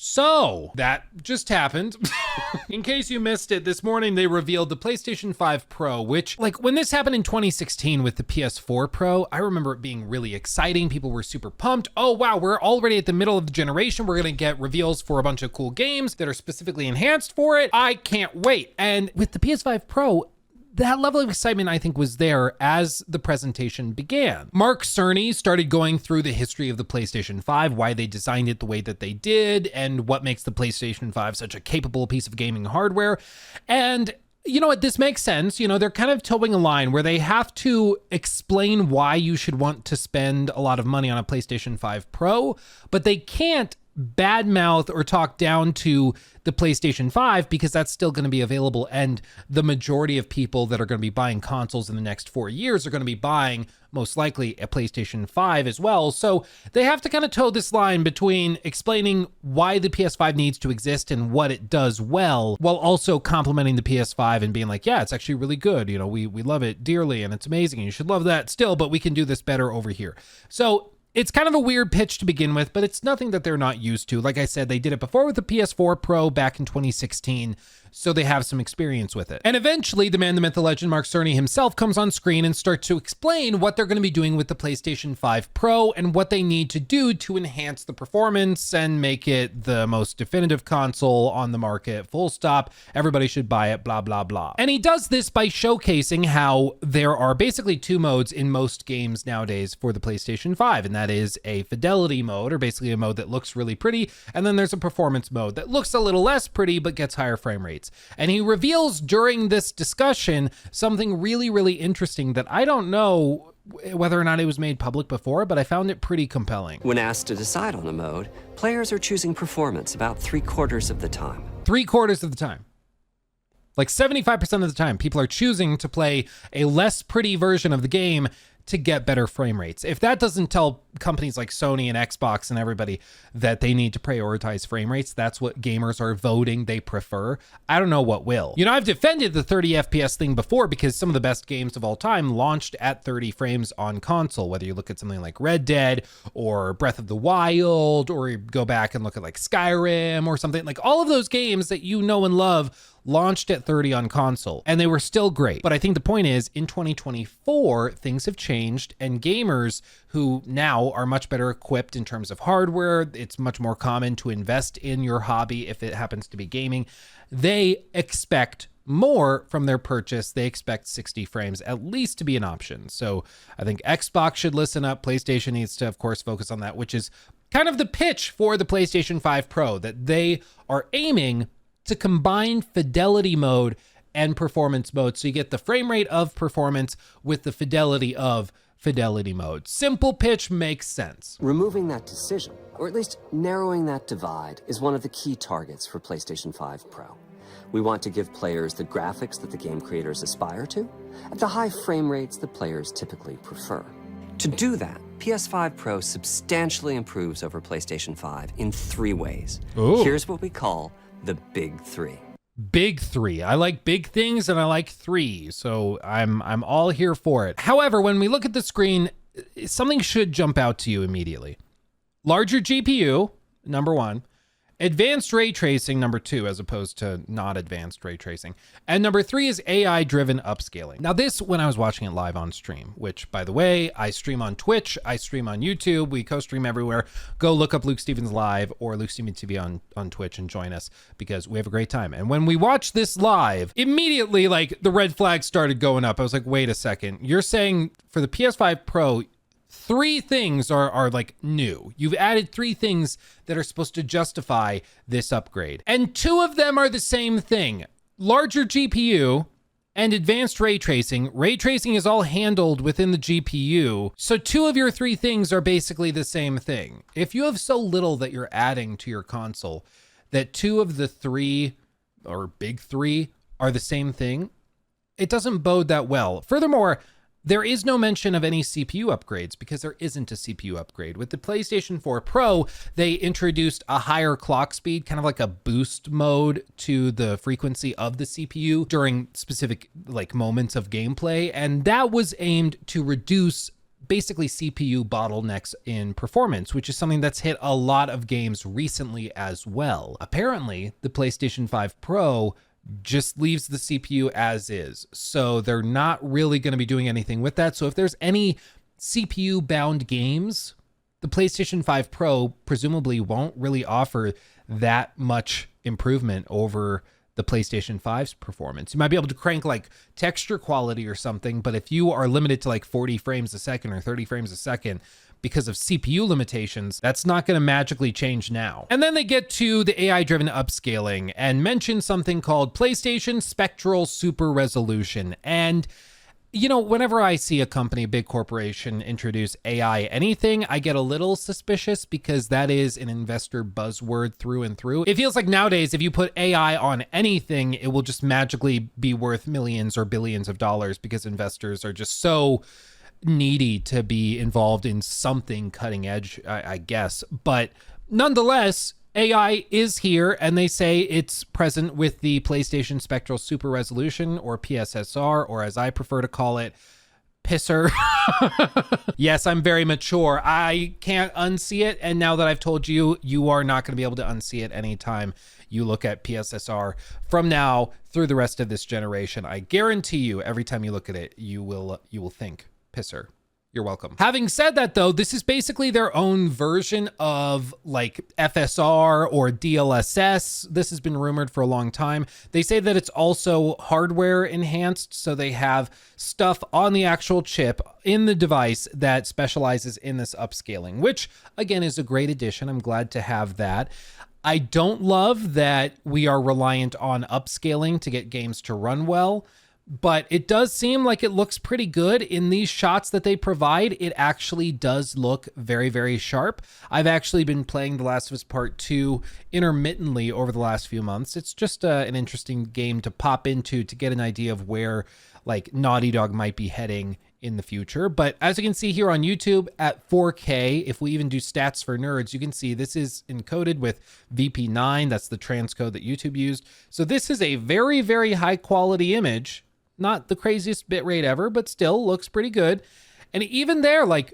So that just happened. In case you missed it, this morning they revealed the PlayStation 5 Pro, which, like, when this happened in 2016 with the PS4 Pro, I remember it being really exciting. People were super pumped. Oh, wow, we're already at the middle of the generation. We're going to get reveals for a bunch of cool games that are specifically enhanced for it. I can't wait. And with the PS5 Pro, that level of excitement, I think, was there as the presentation began. Mark Cerny started going through the history of the PlayStation 5, why they designed it the way that they did, and what makes the PlayStation 5 such a capable piece of gaming hardware. And you know what, this makes sense. You know, they're kind of towing a line where they have to explain why you should want to spend a lot of money on a PlayStation 5 Pro, but they can't badmouth or talk down to the PlayStation 5 because that's still going to be available, and the majority of people that are going to be buying consoles in the next 4 years are going to be buying most likely a PlayStation 5 as well. So they have to kind of toe this line between explaining why the PS5 needs to exist and what it does well, while also complimenting the PS5 and being like, yeah, it's actually really good. You know, we love it dearly and it's amazing and you should love that still, but we can do this better over here. So it's kind of a weird pitch to begin with, but it's nothing that they're not used to. Like I said, they did it before with the PS4 Pro back in 2016, so they have some experience with it. And eventually, the man, the myth, the legend, Mark Cerny himself comes on screen and starts to explain what they're going to be doing with the PlayStation 5 Pro and what they need to do to enhance the performance and make it the most definitive console on the market, full stop. Everybody should buy it, blah, blah, blah. And he does this by showcasing how there are basically two modes in most games nowadays for the PlayStation 5, and that is a fidelity mode, or basically a mode that looks really pretty, and then there's a performance mode that looks a little less pretty but gets higher frame rates. And he reveals during this discussion something really, really interesting that I don't know whether or not it was made public before, but I found it pretty compelling. When asked to decide on a mode, players are choosing performance about 3/4 of the time. 3/4 of the time. Like 75% of the time, people are choosing to play a less pretty version of the game to get better frame rates. If that doesn't tell companies like Sony and Xbox and everybody that they need to prioritize frame rates, that's what gamers are voting they prefer, I don't know what will. You know, I've defended the 30 FPS thing before because some of the best games of all time launched at 30 frames on console, whether you look at something like Red Dead or Breath of the Wild, or you go back and look at like Skyrim or something. Like all of those games that you know and love launched at 30 on console, and they were still great. But I think the point is, in 2024, things have changed, and gamers who now are much better equipped in terms of hardware, it's much more common to invest in your hobby if it happens to be gaming, they expect more from their purchase. They expect 60 frames at least to be an option. So I think Xbox should listen up. PlayStation needs to, of course, focus on that, which is kind of the pitch for the PlayStation 5 Pro, that they are aiming to combine fidelity mode and performance mode. So you get the frame rate of performance with the fidelity of fidelity mode. Simple pitch, makes sense. Removing that decision, or at least narrowing that divide, is one of the key targets for PlayStation 5 Pro. We want to give players the graphics that the game creators aspire to, at the high frame rates that players typically prefer. To do that, PS5 Pro substantially improves over PlayStation 5 in 3 ways. Ooh. Here's what we call the big 3. Big 3. I like big things and I like 3. So I'm all here for it. However, when we look at the screen, something should jump out to you immediately. Larger GPU, number 1. Advanced ray tracing, number 2, as opposed to not advanced ray tracing. And number 3 is AI-driven upscaling. Now this, when I was watching it live on stream, which, by the way, I stream on Twitch, I stream on YouTube, we co-stream everywhere. Go look up Luke Stevens Live or Luke Stevens TV on Twitch and join us, because we have a great time. And when we watch this live, immediately, like, the red flag started going up. I was like, wait a second. You're saying for the PS5 Pro, 3 things are like new. You've added 3 things that are supposed to justify this upgrade. And 2 of them are the same thing. Larger GPU and advanced ray tracing. Ray tracing is all handled within the GPU. So 2 of your 3 things are basically the same thing. If you have so little that you're adding to your console that 2 of the 3 or big 3 are the same thing, it doesn't bode that well. Furthermore, there is no mention of any CPU upgrades because there isn't a CPU upgrade. With the PlayStation 4 Pro, they introduced a higher clock speed, kind of like a boost mode to the frequency of the CPU during specific like moments of gameplay. And that was aimed to reduce basically CPU bottlenecks in performance, which is something that's hit a lot of games recently as well. Apparently, the PlayStation 5 Pro just leaves the CPU as is. So they're not really going to be doing anything with that. So if there's any CPU bound games, the PlayStation 5 Pro presumably won't really offer that much improvement over the PlayStation 5's performance. You might be able to crank like texture quality or something, but if you are limited to like 40 frames a second or 30 frames a second because of CPU limitations, that's not going to magically change now. And then they get to the AI-driven upscaling and mention something called PlayStation Spectral Super Resolution. And you know, whenever I see a company, a big corporation, introduce AI anything, I get a little suspicious because that is an investor buzzword through and through. It feels like nowadays, if you put AI on anything, it will just magically be worth millions or billions of dollars because investors are just so needy to be involved in something cutting edge, I guess. But nonetheless, AI is here, and they say it's present with the PlayStation Spectral Super Resolution, or PSSR, or as I prefer to call it, pisser. Yes, I'm very mature. I can't unsee it, and now that I've told you, you are not going to be able to unsee it anytime you look at PSSR from now through the rest of this generation. I guarantee you, every time you look at it, you will think pisser. You're welcome. Having said that, though, this is basically their own version of like FSR or DLSS. This has been rumored for a long time. They say that it's also hardware enhanced, so they have stuff on the actual chip in the device that specializes in this upscaling, which again is a great addition. I'm glad to have that. I don't love that we are reliant on upscaling to get games to run well, but it does seem like it looks pretty good in these shots that they provide. It actually does look very, very sharp. I've actually been playing The Last of Us Part 2 intermittently over the last few months. It's just an interesting game to pop into to get an idea of where like Naughty Dog might be heading in the future. But as you can see here on YouTube at 4K, if we even do stats for nerds, you can see this is encoded with VP9. That's the transcode that YouTube used. So this is a very, very high quality image. Not the craziest bitrate ever, but still looks pretty good. And even there, like,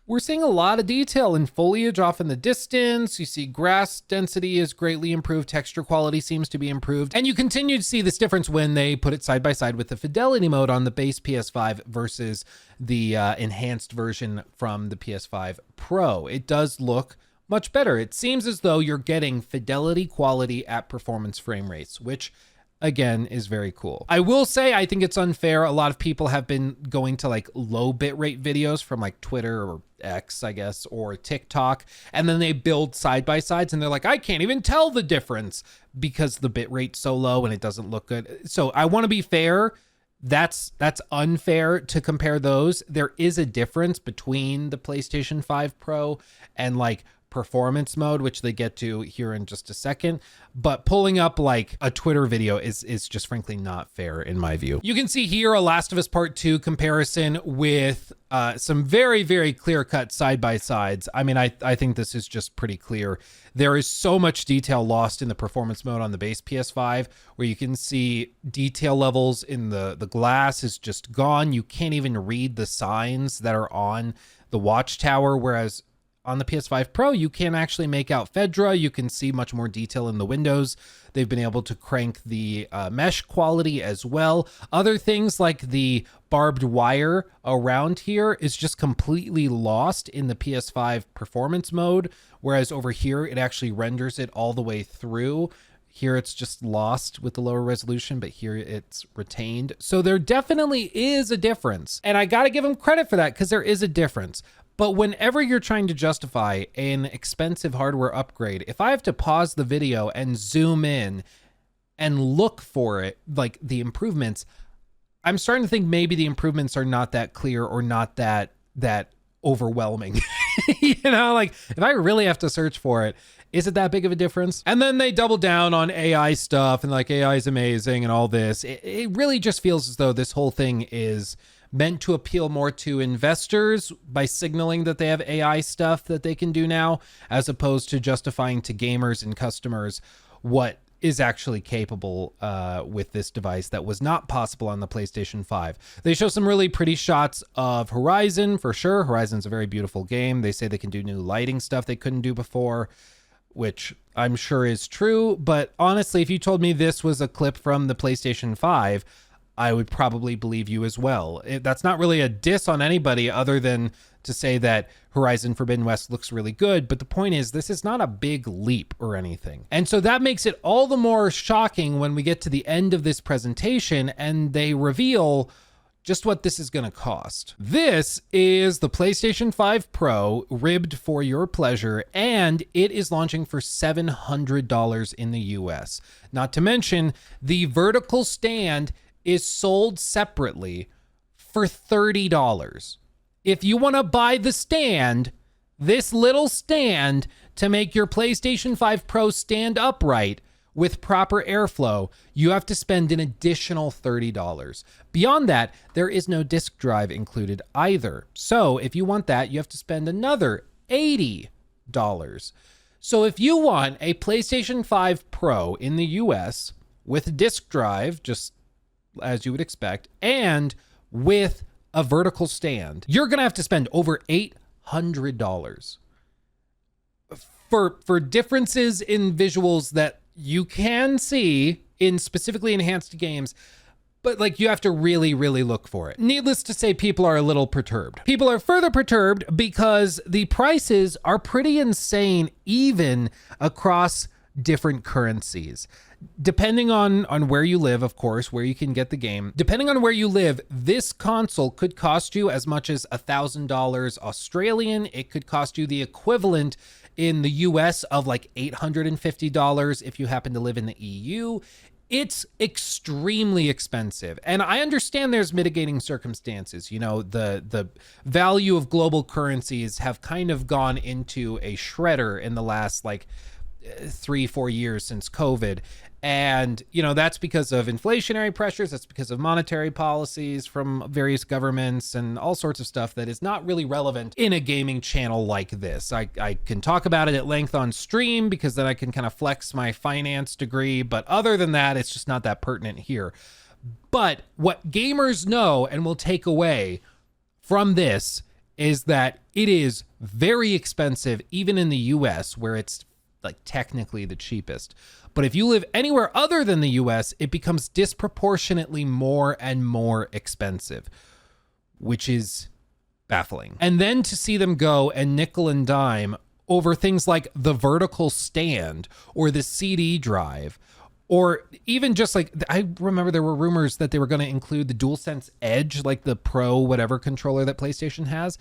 we're seeing a lot of detail in foliage off in the distance. You see grass density is greatly improved. Texture quality seems to be improved. And you continue to see this difference when they put it side by side with the fidelity mode on the base PS5 versus the enhanced version from the PS5 Pro. It does look much better. It seems as though you're getting fidelity quality at performance frame rates, which again is very cool. I will say I think it's unfair. A lot of people have been going to like low bitrate videos from like Twitter or X, I guess, or TikTok, and then they build side by sides and they're like, I can't even tell the difference because the bitrate's so low and it doesn't look good. So I want to be fair. That's unfair to compare those. There is a difference between the PlayStation 5 Pro and like performance mode, which they get to here in just a second, but pulling up like a Twitter video is just frankly not fair in my view. You can see here a Last of Us Part 2 comparison with some very, very clear-cut side-by-sides. I mean, I think this is just pretty clear. There is so much detail lost in the performance mode on the base PS5, where you can see detail levels in the glass is just gone. You can't even read the signs that are on the watchtower, whereas on the PS5 Pro, you can actually make out Fedra. You can see much more detail in the windows. They've been able to crank the mesh quality as well. Other things like the barbed wire around here is just completely lost in the PS5 performance mode, whereas over here, it actually renders it all the way through. Here it's just lost with the lower resolution, but here it's retained. So there definitely is a difference. And I got to give them credit for that because there is a difference. But whenever you're trying to justify an expensive hardware upgrade, if I have to pause the video and zoom in and look for it, like the improvements, I'm starting to think maybe the improvements are not that clear or not that overwhelming. You know, like if I really have to search for it, is it that big of a difference? And then they double down on AI stuff and like AI is amazing and all this. It really just feels as though this whole thing is meant to appeal more to investors by signaling that they have AI stuff that they can do now, as opposed to justifying to gamers and customers what is actually capable with this device that was not possible on the PlayStation 5. They show some really pretty shots of Horizon, for sure. Horizon's a very beautiful game. They say they can do new lighting stuff they couldn't do before, which I'm sure is true. But honestly, if you told me this was a clip from the PlayStation 5, I would probably believe you as well. That's not really a diss on anybody other than to say that Horizon Forbidden West looks really good. But the point is, this is not a big leap or anything. And so that makes it all the more shocking when we get to the end of this presentation and they reveal just what this is going to cost. This is the PlayStation 5 Pro, ribbed for your pleasure, and it is launching for $700 in the US. Not to mention, the vertical stand is sold separately for $30. If you want to buy the stand, this little stand to make your PlayStation 5 Pro stand upright with proper airflow, you have to spend an additional $30. Beyond that, there is no disk drive included either. So if you want that, you have to spend another $80. So if you want a PlayStation 5 Pro in the US with disk drive, just as you would expect, and with a vertical stand, you're going to have to spend over $800 for differences in visuals that you can see in specifically enhanced games, but like you have to really, really look for it. Needless to say, people are a little perturbed. People are further perturbed because the prices are pretty insane, even across different currencies. Depending on where you live, of course, where you can get the game. Depending on where you live, this console could cost you as much as $1,000 Australian. It could cost you the equivalent in the US of like $850 if you happen to live in the EU. It's extremely expensive. And I understand there's mitigating circumstances. You know, the value of global currencies have kind of gone into a shredder in the last like 3-4 years since COVID. And, you know, that's because of inflationary pressures. That's because of monetary policies from various governments and all sorts of stuff that is not really relevant in a gaming channel like this. I can talk about it at length on stream because then I can kind of flex my finance degree. But other than that, it's just not that pertinent here. But what gamers know and will take away from this is that it is very expensive, even in the US, where it's like technically the cheapest. But if you live anywhere other than the US, it becomes disproportionately more and more expensive, which is baffling. And then to see them go and nickel and dime over things like the vertical stand or the CD drive, or even just like, I remember there were rumors that they were going to include the DualSense Edge, like the Pro whatever controller that PlayStation has,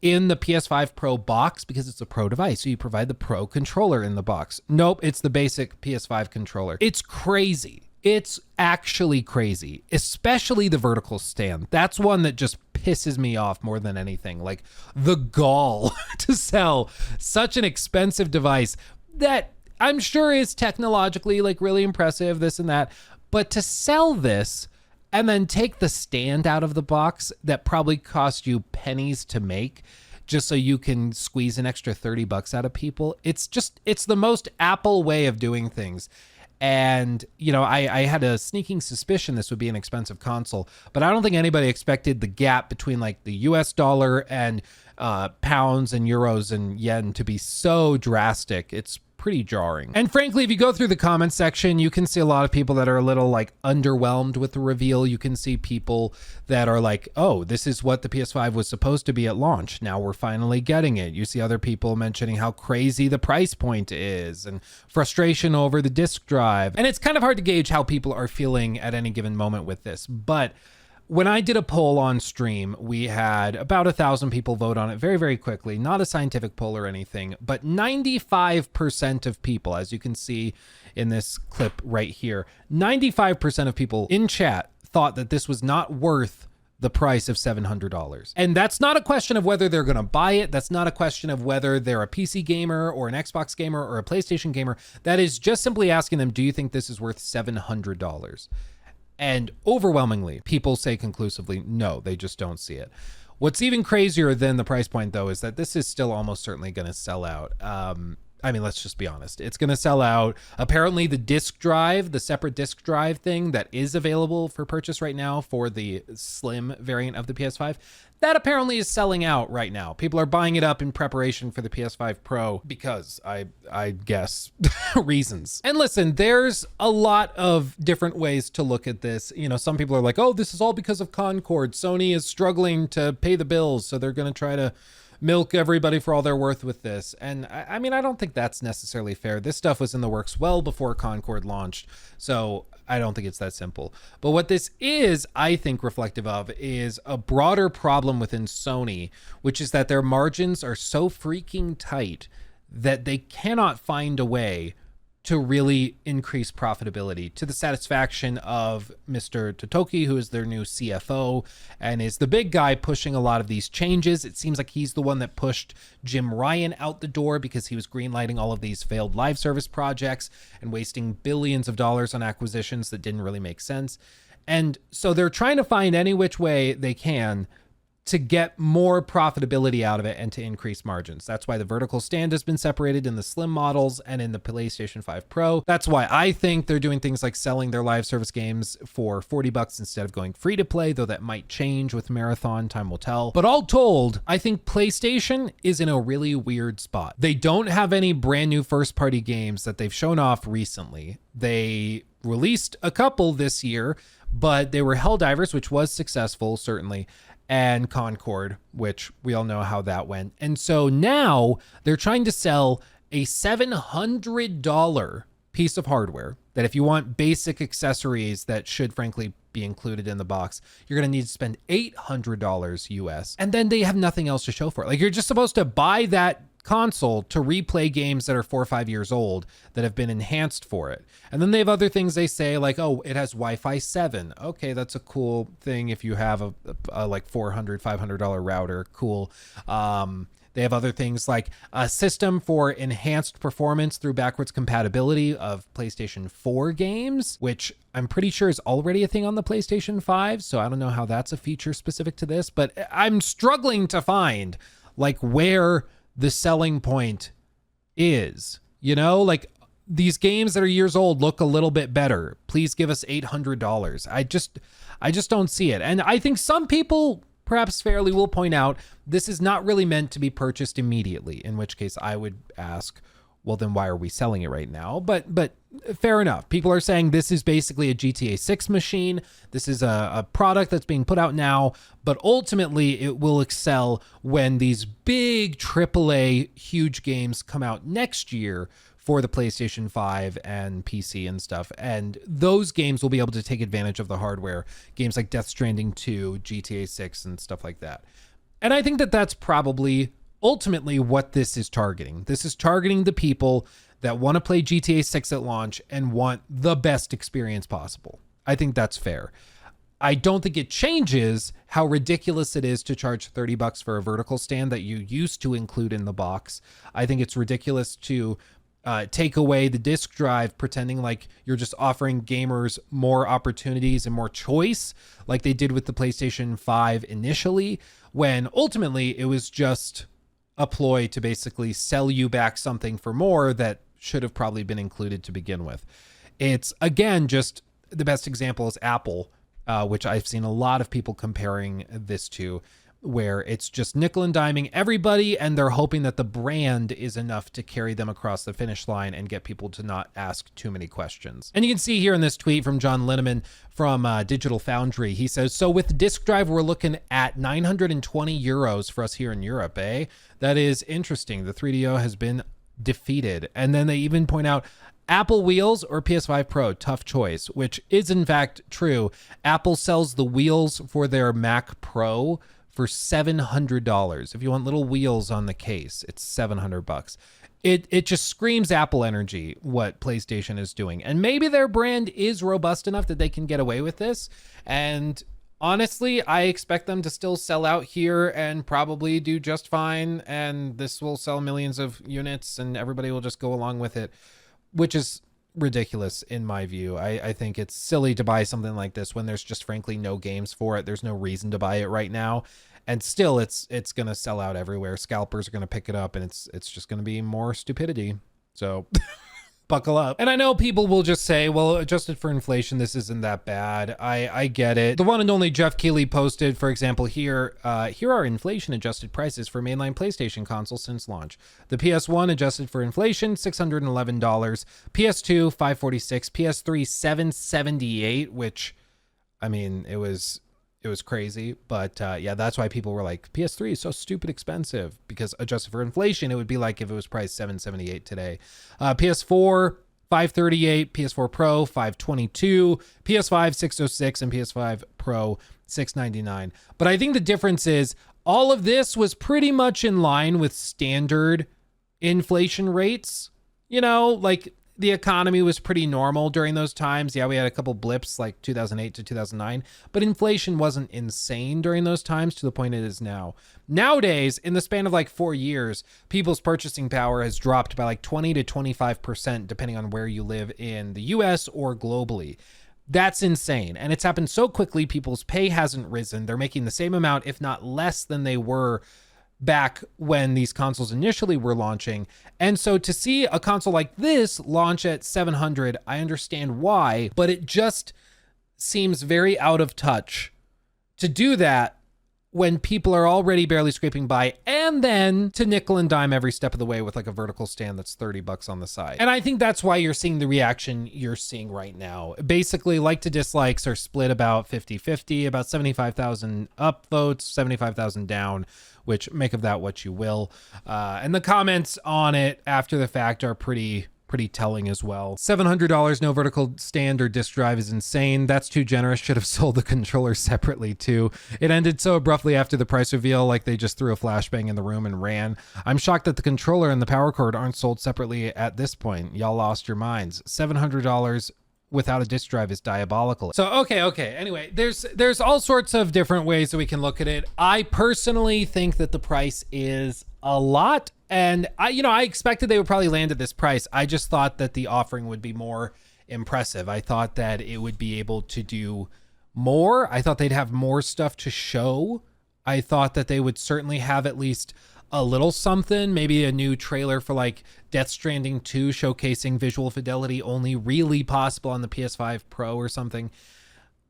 in the PS5 Pro box because it's a Pro device. So you provide the Pro controller in the box. Nope, it's the basic PS5 controller. It's crazy. It's actually crazy, especially the vertical stand. That's one that just pisses me off more than anything. Like the gall to sell such an expensive device that I'm sure is technologically like really impressive, this and that, but to sell this and then take the stand out of the box that probably cost you pennies to make just so you can squeeze an extra $30 out of people. It's the most Apple way of doing things. And, you know, I had a sneaking suspicion this would be an expensive console, but I don't think anybody expected the gap between like the US dollar and pounds and euros and yen to be so drastic. It's pretty jarring. And frankly, if you go through the comments section, you can see a lot of people that are a little like underwhelmed with the reveal. You can see people that are like, oh, this is what the PS5 was supposed to be at launch. Now we're finally getting it. You see other people mentioning how crazy the price point is and frustration over the disk drive. And it's kind of hard to gauge how people are feeling at any given moment with this. But when I did a poll on stream, we had about 1,000 people vote on it very, very quickly. Not a scientific poll or anything, but 95% of people, as you can see in this clip right here, 95% of people in chat thought that this was not worth the price of $700. And that's not a question of whether they're going to buy it. That's not a question of whether they're a PC gamer or an Xbox gamer or a PlayStation gamer. That is just simply asking them, do you think this is worth $700? And overwhelmingly, people say conclusively, no, they just don't see it. What's even crazier than the price point, though, is that this is still almost certainly going to sell out. I mean, let's just be honest. It's going to sell out. Apparently, the disk drive, the separate disk drive thing that is available for purchase right now for the slim variant of the PS5, that apparently is selling out right now. People are buying it up in preparation for the PS5 Pro because I guess reasons. And listen, there's a lot of different ways to look at this. You know, some people are like, oh, this is all because of Concord. Sony is struggling to pay the bills, so they're going to try to milk everybody for all they're worth with this. And I mean, I don't think that's necessarily fair. This stuff was in the works well before Concord launched, so I don't think it's that simple. But what this is, I think, reflective of is a broader problem within Sony, which is that their margins are so freaking tight that they cannot find a way to really increase profitability to the satisfaction of Mr. Totoki, who is their new CFO and is the big guy pushing a lot of these changes. It seems like he's the one that pushed Jim Ryan out the door because he was greenlighting all of these failed live service projects and wasting billions of dollars on acquisitions that didn't really make sense. And so they're trying to find any which way they can to get more profitability out of it and to increase margins. That's why the vertical stand has been separated in the slim models and in the PlayStation 5 Pro. That's why I think they're doing things like selling their live service games for $40 instead of going free to play, though that might change with Marathon, time will tell. But all told, I think PlayStation is in a really weird spot. They don't have any brand new first party games that they've shown off recently. They released a couple this year, but they were Helldivers, which was successful, certainly, and Concord, which we all know how that went. And so now they're trying to sell a $700 piece of hardware that if you want basic accessories that should frankly be included in the box, you're going to need to spend $800 US. And then they have nothing else to show for it. Like, you're just supposed to buy that console to replay games that are 4 or 5 years old that have been enhanced for it. And then they have other things they say like, oh, it has Wi-Fi 7. Okay, that's a cool thing if you have a like $400, $500 router. Cool. They have other things like a system for enhanced performance through backwards compatibility of PlayStation 4 games, which I'm pretty sure is already a thing on the PlayStation 5. So I don't know how that's a feature specific to this, but I'm struggling to find like where the selling point is, you know, like these games that are years old look a little bit better. Please give us $800. I just don't see it. And I think some people perhaps fairly will point out this is not really meant to be purchased immediately, in which case I would ask, well, then why are we selling it right now? But fair enough. People are saying this is basically a GTA 6 machine. This is a product that's being put out now, but ultimately it will excel when these big AAA huge games come out next year for the PlayStation 5 and PC and stuff. And those games will be able to take advantage of the hardware. Games like Death Stranding 2, GTA 6, and stuff like that. And I think that that's probably ultimately what this is targeting. This is targeting the people that want to play GTA 6 at launch and want the best experience possible. I think that's fair. I don't think it changes how ridiculous it is to charge $30 for a vertical stand that you used to include in the box. I think it's ridiculous to take away the disk drive, pretending like you're just offering gamers more opportunities and more choice like they did with the PlayStation 5 initially, when ultimately it was just a ploy to basically sell you back something for more that should have probably been included to begin with. It's, again, just the best example is Apple, which I've seen a lot of people comparing this to, where it's just nickel and diming everybody, and they're hoping that the brand is enough to carry them across the finish line and get people to not ask too many questions. And you can see here in this tweet from John Linneman from Digital Foundry, he says, so with disk drive, we're looking at 920 euros for us here in Europe, eh? That is interesting. The 3DO has been defeated. And then they even point out Apple wheels or PS5 Pro, tough choice, which is in fact true. Apple sells the wheels for their Mac Pro for $700. If you want little wheels on the case, it's $700. It just screams Apple energy what PlayStation is doing. And maybe their brand is robust enough that they can get away with this. And honestly, I expect them to still sell out here and probably do just fine. And this will sell millions of units and everybody will just go along with it, which is ridiculous in my view. I think it's silly to buy something like this when there's just frankly no games for it. There's no reason to buy it right now. And still it's going to sell out everywhere. Scalpers are going to pick it up and it's just going to be more stupidity. So buckle up. And I know people will just say, well, adjusted for inflation, this isn't that bad. I get it. The one and only Jeff Keighley posted, for example, here are inflation adjusted prices for mainline PlayStation consoles since launch. The PS1 adjusted for inflation, $611. PS2, $546. PS3, $778, which, I mean, it was crazy, but yeah, that's why people were like, PS3 is so stupid expensive, because adjusted for inflation, it would be like if it was priced $778 today. PS4, $538, PS4 Pro, $522, PS5, $606, and PS5 Pro, $699. But I think the difference is all of this was pretty much in line with standard inflation rates. You know, like the economy was pretty normal during those times. Yeah, we had a couple blips like 2008 to 2009, but inflation wasn't insane during those times to the point it is now. Nowadays, in the span of like 4 years, people's purchasing power has dropped by like 20 to 25%, depending on where you live in the US or globally. That's insane. And it's happened so quickly, people's pay hasn't risen. They're making the same amount, if not less than they were back when these consoles initially were launching. And so to see a console like this launch at $700, I understand why, but it just seems very out of touch to do that when people are already barely scraping by, and then to nickel and dime every step of the way with like a vertical stand that's $30 on the side. And I think that's why you're seeing the reaction you're seeing right now. Basically, like to dislikes are split about 50-50, about 75,000 up votes, 75,000 down, which make of that what you will. And the comments on it after the fact are pretty telling as well. $700, no vertical stand or disk drive is insane. That's too generous. Should have sold the controller separately too. It ended so abruptly after the price reveal, like they just threw a flashbang in the room and ran. I'm shocked that the controller and the power cord aren't sold separately at this point. Y'all lost your minds. $700 without a disk drive is diabolical. So, okay. Anyway, there's all sorts of different ways that we can look at it. I personally think that the price is a lot. And I expected they would probably land at this price. I just thought that the offering would be more impressive. I thought that it would be able to do more. I thought they'd have more stuff to show. I thought that they would certainly have at least a little something, maybe a new trailer for like Death Stranding 2 showcasing visual fidelity only really possible on the PS5 Pro or something.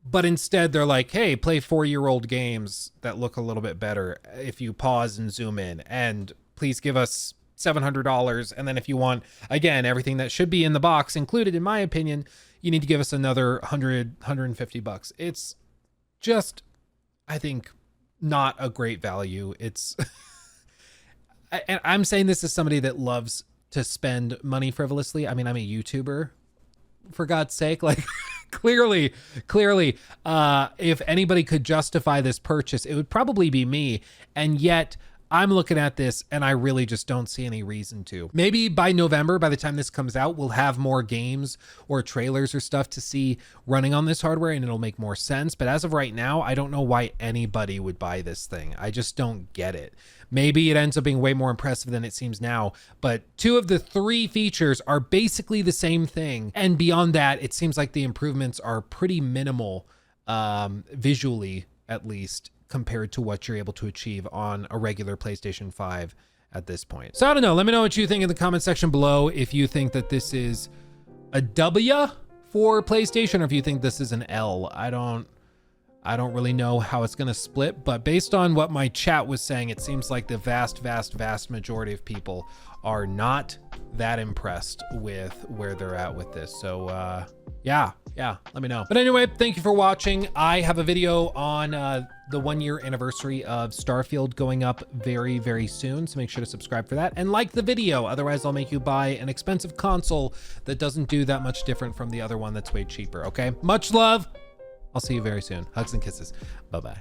But instead they're like, hey, play 4-year-old games that look a little bit better if you pause and zoom in, and please give us $700. And then if you want, again, everything that should be in the box included, in my opinion, you need to give us another $150. It's just, I think, not a great value. It's, and I'm saying this as somebody that loves to spend money frivolously. I mean, I'm a YouTuber, for God's sake. Like, clearly, if anybody could justify this purchase, it would probably be me. And yet I'm looking at this and I really just don't see any reason to. Maybe by November, by the time this comes out, we'll have more games or trailers or stuff to see running on this hardware and it'll make more sense. But as of right now, I don't know why anybody would buy this thing. I just don't get it. Maybe it ends up being way more impressive than it seems now, but 2 of the 3 features are basically the same thing. And beyond that, it seems like the improvements are pretty minimal, visually at least, compared to what you're able to achieve on a regular PlayStation 5 at this point. So I don't know. Let me know what you think in the comment section below. If you think that this is a W for PlayStation or if you think this is an L. I don't really know how it's going to split, but based on what my chat was saying, it seems like the vast majority of people are not that impressed with where they're at with this. So yeah, let me know. But anyway, thank you for watching. I have a video on the 1-year anniversary of Starfield going up very soon, so make sure to subscribe for that and like the video. Otherwise, I'll make you buy an expensive console that doesn't do that much different from the other one that's way cheaper. Okay, much love. I'll see you very soon. Hugs and kisses. Bye-bye.